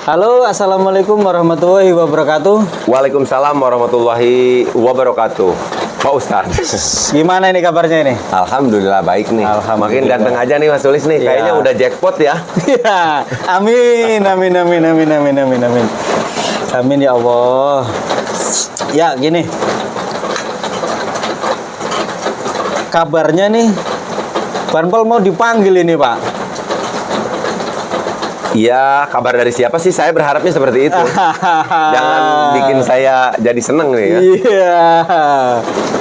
Halo, assalamualaikum warahmatullahi wabarakatuh. Waalaikumsalam warahmatullahi wabarakatuh. Pak Ustadz, Gimana ini kabarnya ini? alhamdulillah baik nih. Alhamdulillah. Makin ganteng aja nih Mas Tulis nih. Iya. Kayaknya udah jackpot ya. Ya, amin, amin, amin, amin, amin, amin, amin. Amin ya Allah. Ya, gini. Kabarnya nih, Banpol mau dipanggil ini, Pak. Iya, kabar dari siapa sih? Saya berharapnya seperti itu. Jangan bikin saya jadi seneng nih ya. Iya.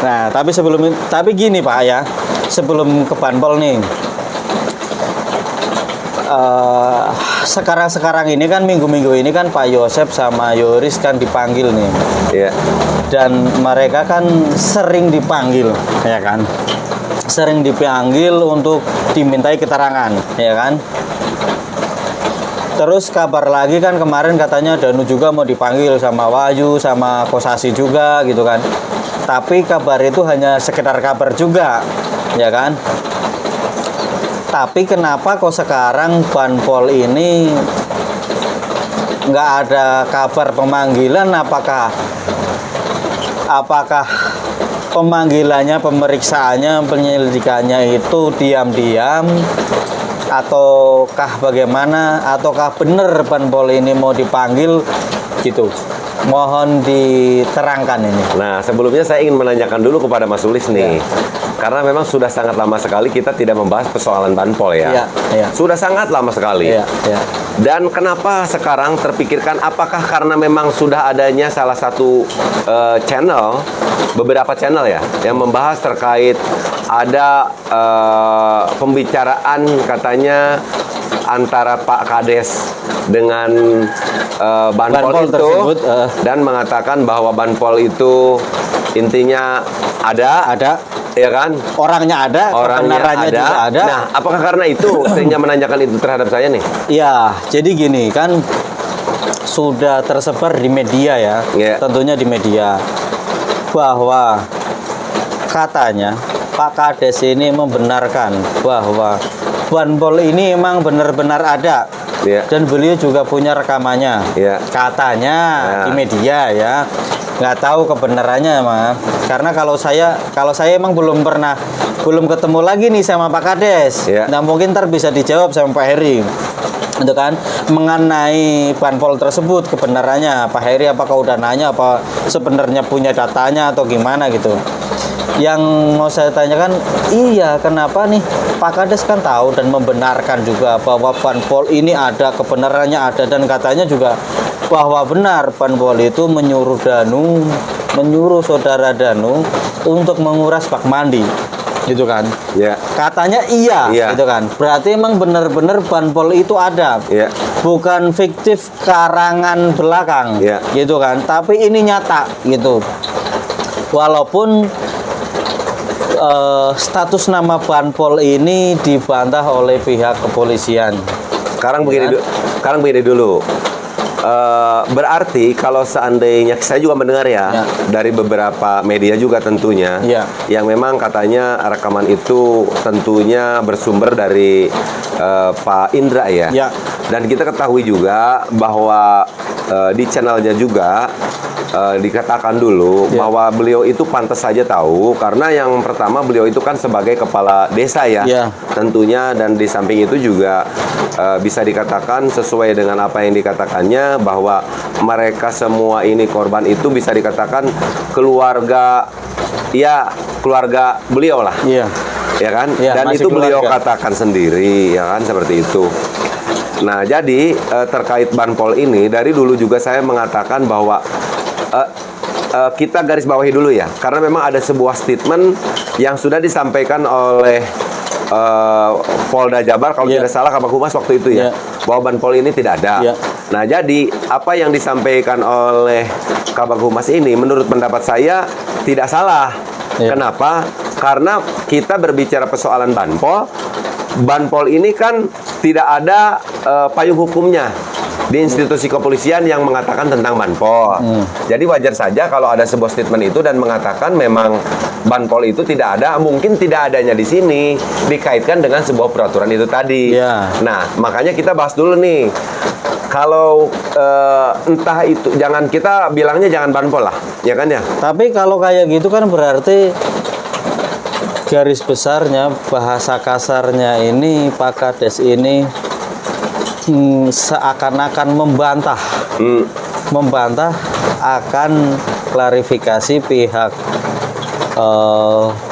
Nah, tapi gini Pak ya, sebelum ke Banpol nih, sekarang ini kan minggu-minggu ini kan Pak Yosep sama Yoris kan dipanggil nih. Iya. Dan mereka kan sering dipanggil, ya kan? Sering dipanggil untuk dimintai keterangan, ya kan? Terus kabar lagi kan kemarin katanya Danu juga mau dipanggil sama Wahyu, sama Kosasi juga gitu kan. Tapi kabar itu hanya sekedar kabar juga, ya kan? Tapi kenapa kok sekarang Banpol ini nggak ada kabar pemanggilan? Apakah pemanggilannya, pemeriksaannya, penyelidikannya itu diam-diam? Ataukah bagaimana? Ataukah benar Banpol ini mau dipanggil gitu? Mohon diterangkan ini. Nah, sebelumnya saya ingin menanyakan dulu kepada Mas Tulis nih. Ya. Karena memang sudah sangat lama sekali kita tidak membahas persoalan Banpol ya. Iya, iya. Sudah sangat lama sekali. Iya, iya. Dan kenapa sekarang terpikirkan, apakah karena memang sudah adanya salah satu channel, beberapa channel ya, yang membahas terkait ada pembicaraan katanya antara Pak Kades dengan Banpol itu tersebut, dan mengatakan bahwa Banpol itu intinya ada, ya kan? Orangnya ada, kebenarannya juga ada. Nah, apakah karena itu sehingga menanyakan itu terhadap saya nih? Iya, jadi gini kan sudah tersebar di media ya, Iya. tentunya di media bahwa katanya Pak Kades ini membenarkan bahwa Banpol ini memang benar-benar ada. Iya. Dan beliau juga punya rekamannya. Iya. Katanya Ya. di media ya. Nggak tahu kebenarannya mah. Karena kalau saya emang belum ketemu lagi nih sama Pak Kades. Iya. Nah, mungkin ntar bisa dijawab sama Pak Heri. Itu kan mengenai Banpol tersebut kebenarannya. Pak Heri apakah udah nanya apa sebenarnya punya datanya atau gimana gitu. Yang mau saya tanyakan, iya kenapa nih Pak Kades kan tahu dan membenarkan juga bahwa Banpol ini ada, kebenarannya ada, dan katanya juga bahwa benar Banpol itu menyuruh saudara Danu untuk menguras bak mandi, gitu kan? Ya. Katanya iya, Iya. gitu kan? Berarti emang benar-benar Banpol itu ada, Iya. bukan fiktif karangan belakang, Iya. gitu kan? Tapi ini nyata, gitu. Walaupun status nama Banpol ini dibantah oleh pihak kepolisian. Sekarang begini dulu. Berarti kalau seandainya saya juga mendengar ya, dari beberapa media juga tentunya, Ya. yang memang katanya rekaman itu tentunya bersumber dari Pak Indra ya. Ya. Dan kita ketahui juga bahwa di channelnya juga dikatakan dulu Ya. bahwa beliau itu pantas saja tahu, karena yang pertama beliau itu kan sebagai kepala desa ya, Ya. tentunya, dan di samping itu juga bisa dikatakan sesuai dengan apa yang dikatakannya bahwa mereka semua ini korban itu bisa dikatakan keluarga beliau lah, Iya. ya kan? Ya, Dan masih itu beliau keluarga. katakan sendiri, ya kan, seperti itu. Nah, jadi terkait Banpol ini dari dulu juga saya mengatakan bahwa kita garis bawahi dulu ya, karena memang ada sebuah statement yang sudah disampaikan oleh Polda Jabar kalau tidak salah Kabag Humas waktu itu ya, bahwa Banpol ini tidak ada. Nah, jadi apa yang disampaikan oleh Kabag Humas ini menurut pendapat saya tidak salah. Kenapa? Karena kita berbicara persoalan Banpol ini kan tidak ada payung hukumnya di institusi kepolisian yang mengatakan tentang Banpol. Jadi wajar saja kalau ada sebuah statement itu dan mengatakan memang Banpol itu tidak ada, mungkin tidak adanya di sini dikaitkan dengan sebuah peraturan itu tadi. Ya. Nah, makanya kita bahas dulu nih. Kalau entah itu, jangan kita bilangnya jangan banpol lah, ya kan ya. Tapi kalau kayak gitu kan berarti garis besarnya, bahasa kasarnya ini Pak Kades ini seakan-akan membantah akan klarifikasi pihak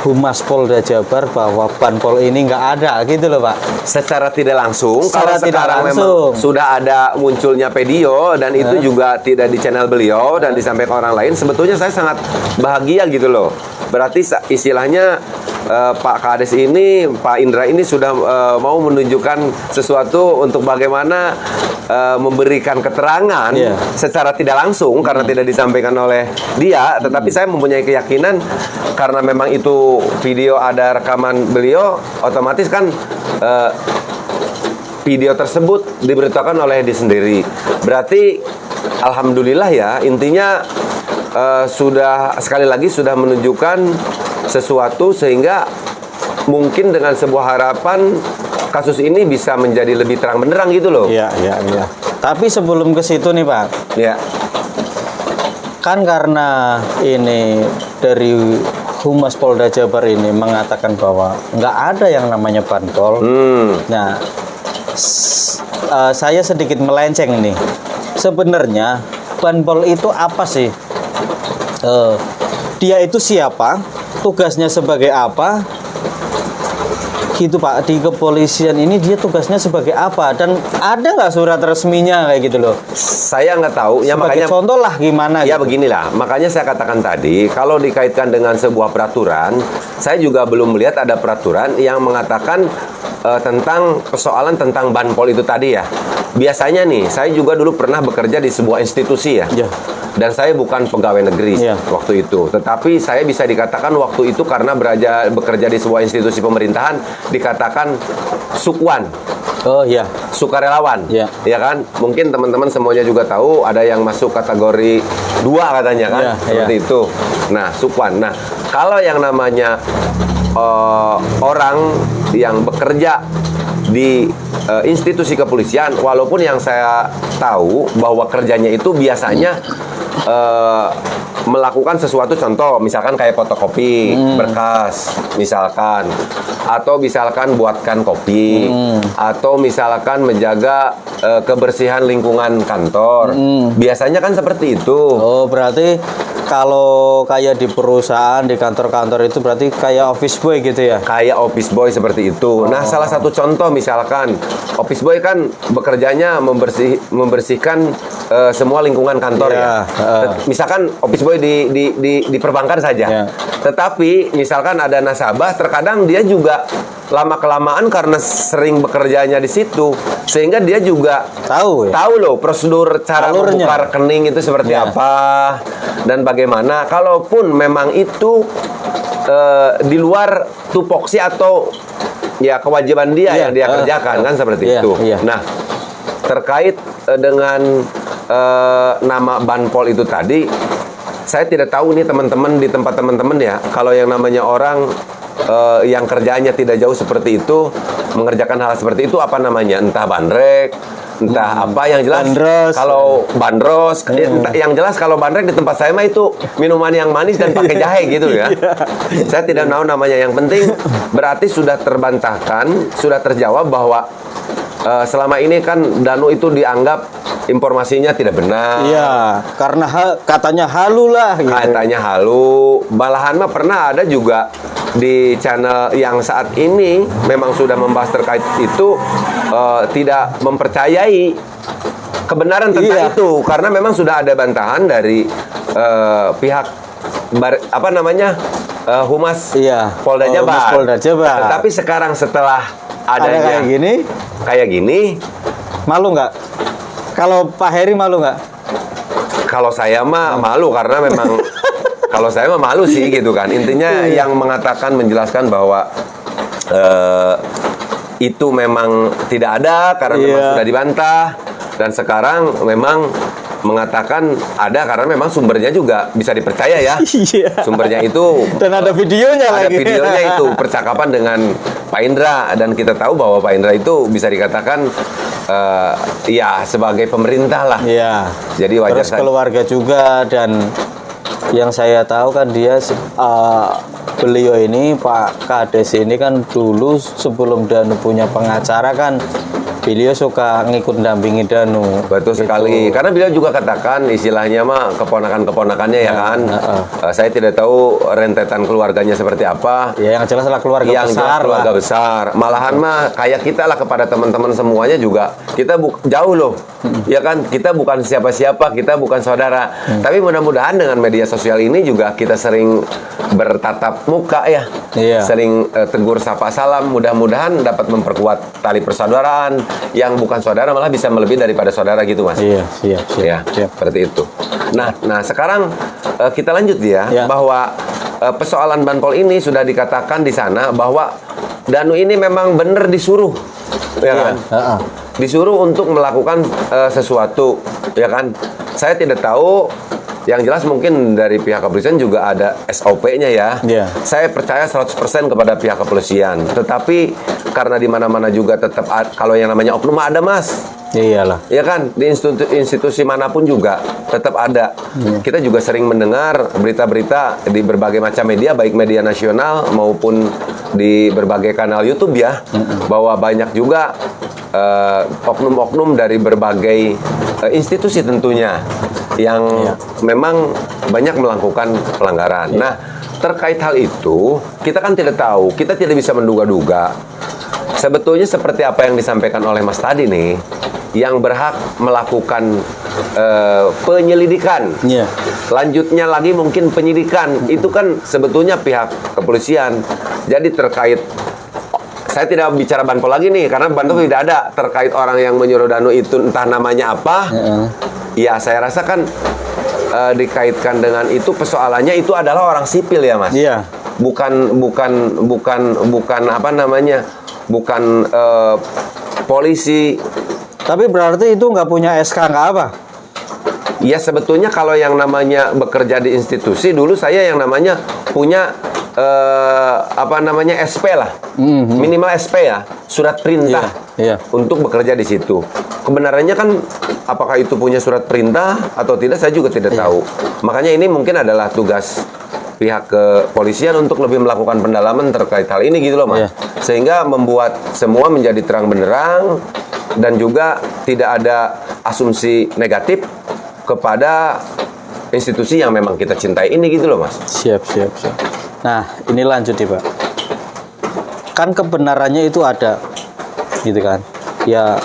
Humas Polda Jabar bahwa banpol ini nggak ada gitu loh Pak. Secara tidak langsung, Secara kalau tidak sekarang langsung. memang sudah ada munculnya video dan itu juga tidak di channel beliau dan disampaikan orang lain, sebetulnya saya sangat bahagia gitu loh. Berarti istilahnya Pak Kades ini, Pak Indra ini sudah mau menunjukkan sesuatu untuk bagaimana memberikan keterangan secara tidak langsung karena tidak disampaikan oleh dia, tetapi saya mempunyai keyakinan karena memang itu video ada rekaman beliau, otomatis kan video tersebut diberitakan oleh dia sendiri. Berarti alhamdulillah ya, intinya sudah sekali lagi sudah menunjukkan sesuatu sehingga mungkin dengan sebuah harapan kasus ini bisa menjadi lebih terang benderang gitu loh. Iya. Tapi sebelum ke situ nih Pak. Ya. Kan karena ini dari Humas Polda Jabar ini mengatakan bahwa nggak ada yang namanya banpol. Nah, saya sedikit melenceng nih. Sebenarnya banpol itu apa sih? Dia itu siapa? Tugasnya sebagai apa? Gitu Pak, di kepolisian ini dia tugasnya sebagai apa? Dan ada nggak surat resminya kayak gitu loh? Saya nggak tahu. Ya Sebagai makanya contoh lah gimana ya gitu. beginilah. Makanya saya katakan tadi, kalau dikaitkan dengan sebuah peraturan, saya juga belum melihat ada peraturan yang mengatakan tentang persoalan tentang banpol itu tadi ya. Biasanya nih, saya juga dulu pernah bekerja di sebuah institusi ya. Dan saya bukan pegawai negeri waktu itu. Tetapi saya bisa dikatakan waktu itu karena bekerja di sebuah institusi pemerintahan dikatakan sukwan. Oh iya. Sukarelawan. Iya. Ya kan? Mungkin teman-teman semuanya juga tahu ada yang masuk kategori 2 katanya kan? Seperti itu. Nah, sukwan. Nah, kalau yang namanya orang yang bekerja di institusi kepolisian, walaupun yang saya tahu bahwa kerjanya itu biasanya melakukan sesuatu, contoh misalkan kayak fotokopi berkas misalkan, atau misalkan buatkan kopi, atau misalkan menjaga kebersihan lingkungan kantor. Biasanya kan seperti itu. Oh, berarti kalau kayak di perusahaan, di kantor-kantor itu berarti kayak office boy gitu ya? Kayak office boy seperti itu. Nah, salah satu contoh misalkan office boy kan bekerjanya membersihkan semua lingkungan kantor ya. Misalkan office boy di perbankan saja. Tetapi misalkan ada nasabah, terkadang dia juga lama-kelamaan karena sering bekerjanya di situ, sehingga dia juga tahu loh prosedur cara membuka rekening itu seperti apa dan bagaimana. Kalaupun memang itu di luar tupoksi atau ya kewajiban dia yang dia kerjakan kan seperti itu. Nah, terkait dengan nama banpol itu tadi, saya tidak tahu nih teman-teman di tempat teman-teman ya, kalau yang namanya orang yang kerjanya tidak jauh seperti itu, mengerjakan hal seperti itu apa namanya, entah bandrek, entah apa, yang jelas bandros. Kalau bandros, yang jelas kalau bandrek di tempat saya mah itu minuman yang manis dan pakai jahe gitu ya. Saya tidak tahu namanya, yang penting berarti sudah terbantahkan, sudah terjawab bahwa selama ini kan Danu itu dianggap informasinya tidak benar. Iya, karena katanya halu lah gitu. Katanya halu. Malahan mah pernah ada juga di channel yang saat ini memang sudah membahas terkait itu, tidak mempercayai kebenaran tentang itu, karena memang sudah ada bantahan dari pihak Humas Polda Jabar. Tetapi sekarang setelah adanya kayak gini, malu nggak? Kalau Pak Heri malu nggak? Kalau saya mah malu, karena memang kalau saya mah malu sih gitu kan. Intinya yang mengatakan, menjelaskan bahwa itu memang tidak ada karena memang sudah dibantah, dan sekarang memang mengatakan ada karena memang sumbernya juga bisa dipercaya ya. Iya. Sumbernya itu Dan ada videonya ada lagi. videonya itu percakapan dengan Pak Indra, dan kita tahu bahwa Pak Indra itu bisa dikatakan ya sebagai pemerintah lah. Iya. Jadi wajar Terus saja. keluarga juga, dan yang saya tahu kan dia beliau ini Pak Kades ini kan dulu sebelum Danu punya pengacara kan beliau suka ngikut dampingi Danu. Betul Gitu. sekali. Karena beliau juga katakan istilahnya mah keponakan-keponakannya ya kan. Saya tidak tahu rentetan keluarganya seperti apa. Ya yang jelas lah keluarga Yang jelas besar keluarga lah. besar. Malahan mah kayak kita lah kepada teman-teman semuanya juga. Kita jauh loh. Ya kan, kita bukan siapa-siapa, kita bukan saudara. Tapi mudah-mudahan dengan media sosial ini juga kita sering bertatap muka ya. Iya. Sering tegur sapa salam, mudah-mudahan dapat memperkuat tali persaudaraan. Yang bukan saudara malah bisa melebihi daripada saudara gitu, Mas. Iya, siap. Ya, seperti itu. Nah, sekarang kita lanjut ya, Ya. bahwa persoalan Banpol ini sudah dikatakan di sana bahwa Danu ini memang benar disuruh, ya kan? Disuruh untuk melakukan sesuatu, ya kan? Saya tidak tahu. Yang jelas mungkin dari pihak kepolisian juga ada SOP-nya ya. Iya. Saya percaya 100% kepada pihak kepolisian. Tetapi karena di mana-mana juga tetap kalau yang namanya oknum ada, Mas. Iyalah. Ya kan, di institusi manapun juga tetap ada. Kita juga sering mendengar berita-berita di berbagai macam media, baik media nasional maupun di berbagai kanal YouTube ya, bahwa banyak juga oknum-oknum dari berbagai institusi tentunya yang memang banyak melakukan pelanggaran. Nah, terkait hal itu, kita kan tidak tahu, kita tidak bisa menduga-duga. Sebetulnya seperti apa yang disampaikan oleh Mas tadi nih, yang berhak melakukan penyelidikan. Iya. Lanjutnya lagi mungkin penyidikan. Itu kan sebetulnya pihak kepolisian. Jadi terkait, saya tidak bicara Banpol lagi nih, karena Banpol tidak ada. Terkait orang yang menyuruh Danu itu entah namanya apa. Ya, saya rasa kan dikaitkan dengan itu, persoalannya itu adalah orang sipil ya, Mas. Iya. Bukan apa namanya? Bukan polisi. Tapi berarti itu nggak punya SK nggak apa? Ya sebetulnya kalau yang namanya bekerja di institusi, dulu saya yang namanya punya apa namanya SP lah, minimal SP ya, surat perintah Iya. untuk bekerja di situ. Kebenarannya kan apakah itu punya surat perintah atau tidak, saya juga tidak tahu. Makanya ini mungkin adalah tugas pihak kepolisian untuk lebih melakukan pendalaman terkait hal ini gitu loh, Mas. Iya. Sehingga membuat semua menjadi terang benderang dan juga tidak ada asumsi negatif kepada institusi yang memang kita cintai ini gitu loh, Mas. Siap. Nah, ini lanjut nih, Pak. Kan kebenarannya itu ada, gitu kan? Ya,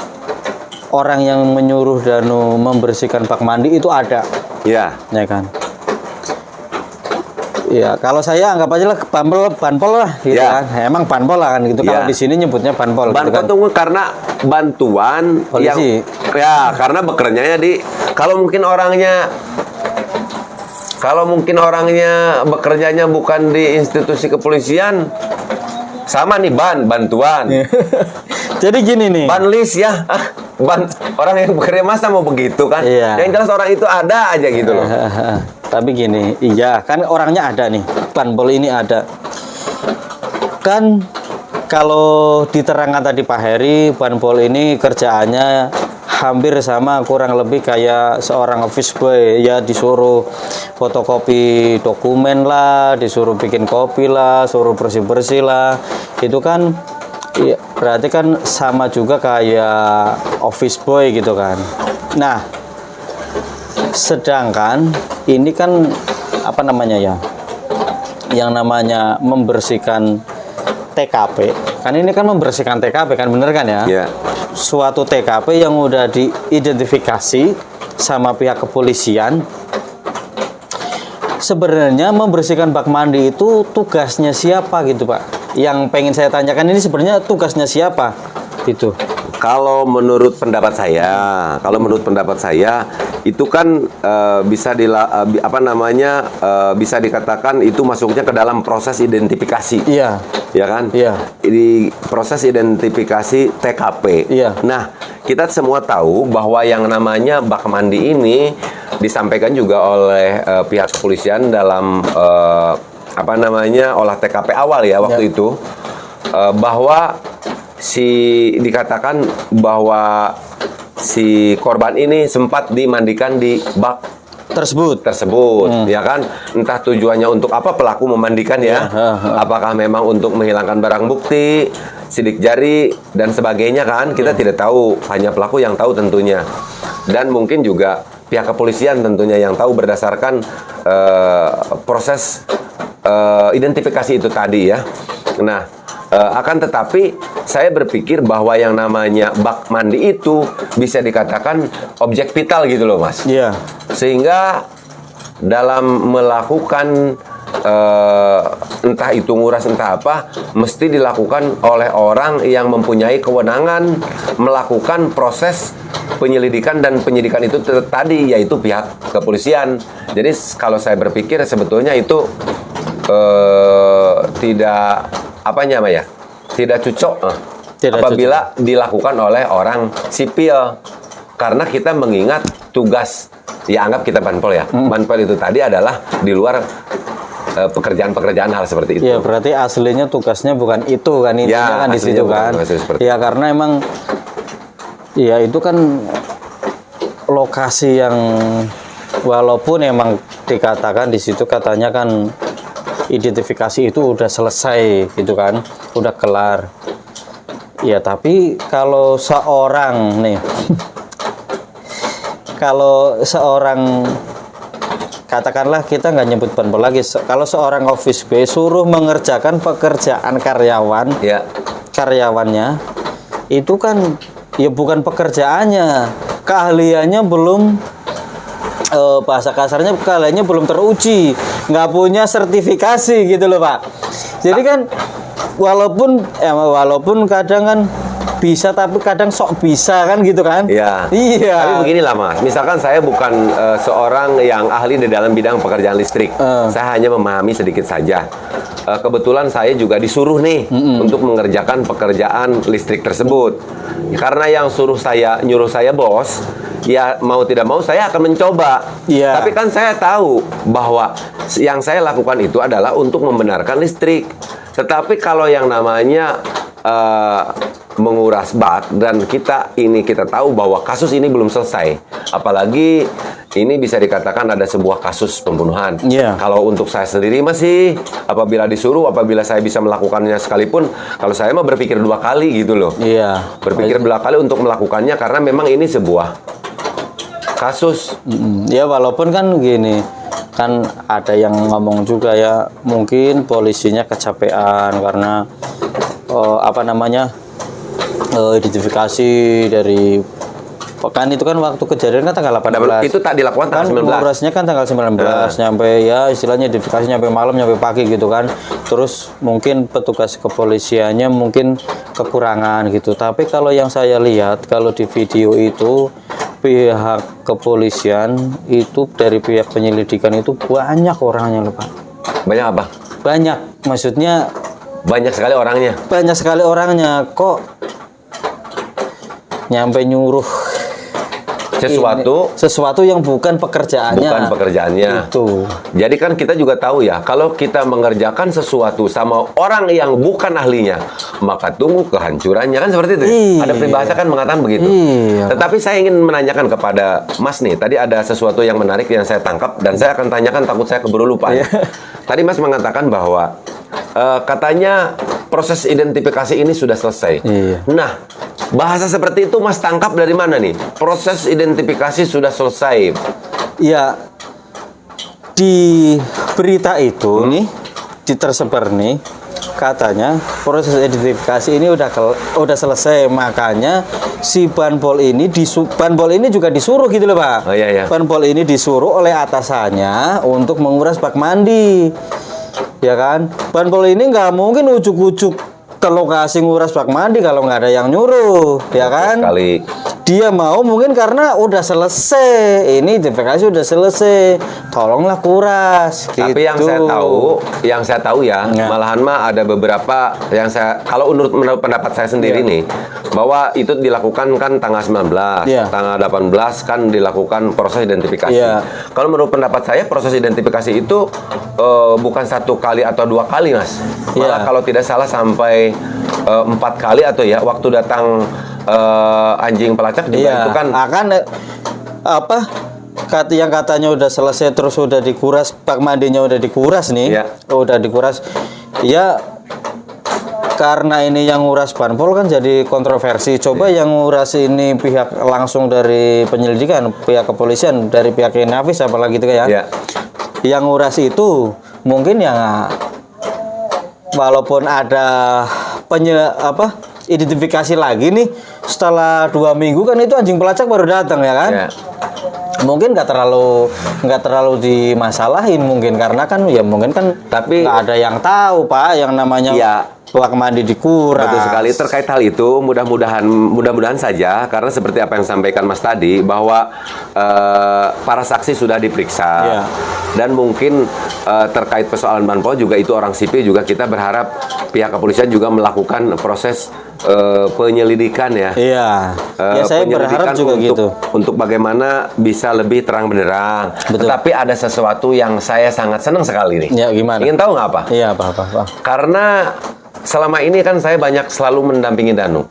orang yang menyuruh Danu membersihkan bak mandi itu ada, Ya. ya kan? Ya, kalau saya anggap aja lah Banpol lah, gitu Ya. kan? Emang Banpol lah kan, gitu. Ya. Kalau di sini nyebutnya Banpol, gitu Bantuan kan? tunggu karena bantuan Polisi. ya karena bekerjanya di kalau mungkin orangnya bekerjanya bukan di institusi kepolisian, sama nih bantuan. Jadi gini nih. Banlis ya. Orang yang bekerja masa mau begitu kan? Iya. Yang jelas orang itu ada aja gitu loh. Tapi gini, iya kan orangnya ada nih, Banpol ini ada. Kan kalau diterangkan tadi Pak Heri, Banpol ini kerjaannya hampir sama, kurang lebih kayak seorang office boy ya, disuruh fotokopi dokumen lah, disuruh bikin kopi lah, suruh bersih-bersih lah. Itu kan ya, berarti kan sama juga kayak office boy gitu kan. Nah, sedangkan ini kan apa namanya ya, yang namanya membersihkan TKP kan, ini kan membersihkan TKP kan, bener kan ya? Ya. Suatu TKP yang udah diidentifikasi sama pihak kepolisian. Sebenarnya membersihkan bak mandi itu tugasnya siapa gitu, Pak? Yang pengen saya tanyakan ini sebenarnya tugasnya siapa gitu. Kalau menurut pendapat saya, itu kan bisa bisa dikatakan itu masuknya ke dalam proses identifikasi. Iya. Ya kan? Iya. Di proses identifikasi TKP. Iya. Nah, kita semua tahu bahwa yang namanya bak mandi ini disampaikan juga oleh pihak kepolisian dalam olah TKP awal ya waktu itu, bahwa dikatakan bahwa si korban ini sempat dimandikan di bak tersebut, ya kan? Entah tujuannya untuk apa pelaku memandikan ya. Apakah memang untuk menghilangkan barang bukti, sidik jari dan sebagainya kan? Kita tidak tahu, hanya pelaku yang tahu tentunya. Dan mungkin juga pihak kepolisian tentunya yang tahu berdasarkan proses identifikasi itu tadi ya. Nah, akan tetapi saya berpikir bahwa yang namanya bak mandi itu bisa dikatakan objek vital gitu loh, Mas. Iya. Sehingga dalam melakukan entah itu nguras entah apa, mesti dilakukan oleh orang yang mempunyai kewenangan melakukan proses penyelidikan dan penyidikan itu tadi, yaitu pihak kepolisian. Jadi kalau saya berpikir sebetulnya itu tidak tidak cocok apabila dilakukan oleh orang sipil, karena kita mengingat tugas, ya anggap kita banpol ya. Banpol itu tadi adalah di luar pekerjaan-pekerjaan hal seperti itu. Ya, berarti aslinya tugasnya bukan itu kan, intinya kan di situ kan. Ya, karena emang ya itu kan lokasi yang walaupun emang dikatakan di situ katanya kan identifikasi itu udah selesai gitu kan, udah kelar. Ya, tapi kalau seorang nih kalau seorang, katakanlah kita nggak nyebut banpol lagi, kalau seorang office boy suruh mengerjakan pekerjaan karyawannya, itu kan ya bukan pekerjaannya, keahliannya belum, bahasa kasarnya keahliannya belum teruji, nggak punya sertifikasi gitu loh Pak. Jadi kan walaupun kadang kan bisa, tapi kadang sok bisa kan gitu kan. Iya. Tapi beginilah Mas, misalkan saya bukan seorang yang ahli di dalam bidang pekerjaan listrik, saya hanya memahami sedikit saja. Kebetulan saya juga disuruh nih untuk mengerjakan pekerjaan listrik tersebut. Karena yang nyuruh saya bos, ya mau tidak mau saya akan mencoba. Tapi kan saya tahu bahwa yang saya lakukan itu adalah untuk membenarkan listrik. Tetapi kalau yang namanya menguras bak, dan kita tahu bahwa kasus ini belum selesai, apalagi ini bisa dikatakan ada sebuah kasus pembunuhan. Kalau untuk saya sendiri masih, apabila saya bisa melakukannya sekalipun, kalau saya mah berpikir dua kali gitu loh. Berpikir dua kali untuk melakukannya, karena memang ini sebuah kasus. Ya, walaupun kan gini, kan ada yang ngomong juga ya, mungkin polisinya kecapean karena identifikasi dari, kan itu kan waktu kejadian kan tanggal 18. Itu tak dilakukan tanggal 19. Mengurasnya kan tanggal 19, nyampe ya istilahnya identifikasi nyampe malam, nyampe pagi gitu kan. Terus mungkin petugas kepolisiannya mungkin kekurangan gitu. Tapi kalau yang saya lihat, kalau di video itu pihak kepolisian itu dari pihak penyelidikan itu banyak orangnya loh Pak. Banyak apa? Banyak, maksudnya banyak sekali orangnya. Banyak sekali orangnya, kok nyampe nyuruh sesuatu yang bukan pekerjaannya. Itu. Jadi kan kita juga tahu ya, kalau kita mengerjakan sesuatu sama orang yang bukan ahlinya, maka tunggu kehancurannya, kan seperti itu. Ada peribahasa kan mengatakan begitu. Tetapi saya ingin menanyakan kepada Mas nih, tadi ada sesuatu yang menarik yang saya tangkap, dan saya akan tanyakan, takut saya keburu lupa. Tadi Mas mengatakan bahwa katanya proses identifikasi ini sudah selesai. Nah, bahasa seperti itu Mas tangkap dari mana nih? Proses identifikasi sudah selesai. Ya, di berita itu nih, tersebar nih, katanya proses identifikasi ini udah selesai, makanya si banpol ini juga disuruh gitu loh Pak. Banpol ini disuruh oleh atasannya untuk menguras bak mandi. Ya kan, banpol ini nggak mungkin ujuk-ujuk ke lokasi nguras bak mandi kalau nggak ada yang nyuruh, ya kan? dia mau mungkin karena udah selesai, ini identifikasi udah selesai, tolonglah kuras. Tapi yang saya tahu ya, malahan mah ada beberapa yang kalau menurut pendapat saya sendiri nih, bahwa itu dilakukan kan tanggal 19, tanggal 18 kan dilakukan proses identifikasi. Kalau menurut pendapat saya proses identifikasi itu bukan 1 kali atau 2 kali, Mas. Malah kalau tidak salah sampai 4 kali atau ya waktu datang anjing pelacak juga itu kan akan yang katanya udah selesai terus udah dikuras, bak mandinya udah dikuras nih, udah dikuras. Ya karena ini yang nguras Banpol kan jadi kontroversi. Coba yang nguras ini pihak langsung dari penyelidikan, pihak kepolisian, dari pihak Inavis apalagi itu ya. Yang nguras itu mungkin yang walaupun ada identifikasi lagi nih setelah 2 minggu kan itu anjing pelacak baru datang ya kan. Mungkin nggak terlalu dimasalahin mungkin karena kan ya mungkin kan tapi nggak ada yang tahu Pak yang namanya bak mandi dikuras. Betul sekali. Terkait hal itu mudah-mudahan saja karena seperti apa yang disampaikan Mas tadi bahwa para saksi sudah diperiksa dan mungkin terkait persoalan Banpol juga itu orang sipil juga kita berharap pihak kepolisian juga melakukan proses penyelidikan ya. Saya berharap juga gitu. Untuk bagaimana bisa lebih terang benderang. Tetapi ada sesuatu yang saya sangat senang sekali nih. Gimana? Ingin tahu nggak apa? Apa? Karena selama ini kan saya banyak selalu mendampingi Danu.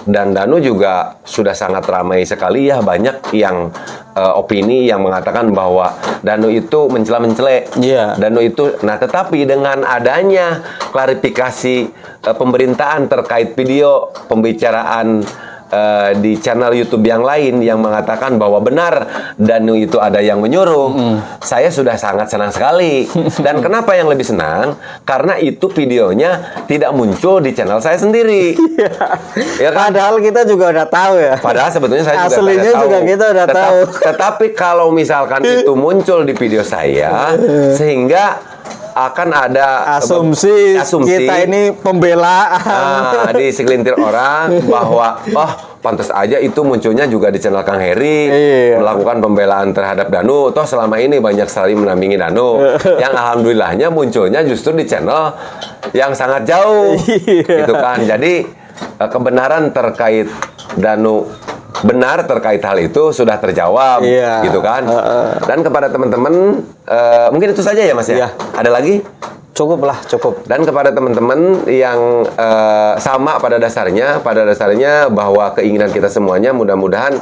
Dan Danu juga sudah sangat ramai sekali ya, banyak yang opini yang mengatakan bahwa Danu itu mencela-mencele. Danu itu, tetapi dengan adanya klarifikasi pemberitaan terkait video pembicaraan di channel YouTube yang lain yang mengatakan bahwa benar Danu itu ada yang menyuruh, saya sudah sangat senang sekali. Dan kenapa yang lebih senang? Karena itu videonya tidak muncul di channel saya sendiri. Ya kan? Padahal kita juga udah tahu ya. Padahal sebetulnya saya aslinya juga kita udah tahu. Tetapi kalau misalkan itu muncul di video saya, sehingga akan ada asumsi kita ini pembelaan di segelintir orang bahwa pantas aja itu munculnya juga di channel Kang Heri melakukan pembelaan terhadap Danu. Toh selama ini banyak sekali mendampingi Danu. Yang alhamdulillahnya munculnya justru di channel yang sangat jauh. Gitu kan. Jadi kebenaran terkait Danu benar terkait hal itu sudah terjawab, gitu kan. Dan kepada teman-teman mungkin itu saja ya Mas ya. Ada lagi? Cukup. Dan kepada teman-teman yang sama pada dasarnya bahwa keinginan kita semuanya mudah-mudahan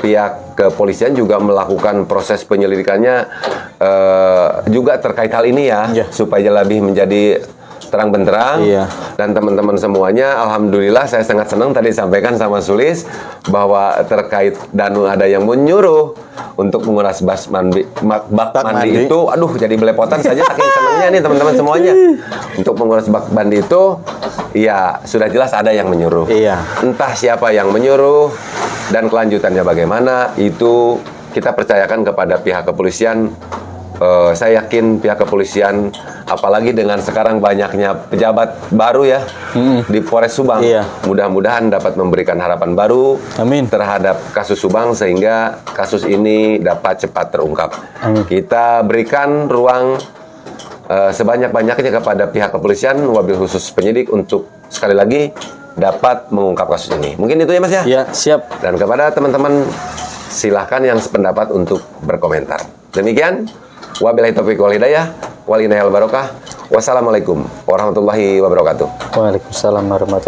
pihak kepolisian juga melakukan proses penyelidikannya juga terkait hal ini ya, supaya lebih menjadi terang benderang. Dan teman-teman semuanya, alhamdulillah saya sangat senang tadi sampaikan sama Sulis bahwa terkait Danu ada yang menyuruh untuk menguras bak mandi itu, aduh jadi belepotan saja saking senangnya nih teman-teman semuanya. Untuk menguras bak mandi itu, ya sudah jelas ada yang menyuruh. Entah siapa yang menyuruh dan kelanjutannya bagaimana, itu kita percayakan kepada pihak kepolisian. Saya yakin pihak kepolisian, apalagi dengan sekarang banyaknya pejabat baru ya di Polres Subang, mudah-mudahan dapat memberikan harapan baru terhadap kasus Subang sehingga kasus ini dapat cepat terungkap. Kita berikan ruang sebanyak-banyaknya kepada pihak kepolisian, wabil khusus penyidik untuk sekali lagi dapat mengungkap kasus ini. Mungkin itu ya Mas ya? Siap. Dan kepada teman-teman silahkan yang sependapat untuk berkomentar. Demikian. Wabillahi taufiq wal hidayah, wal inayal barokah. Wassalamualaikum warahmatullahi wabarakatuh. Waalaikumsalam warahmatullahi wabarakatuh.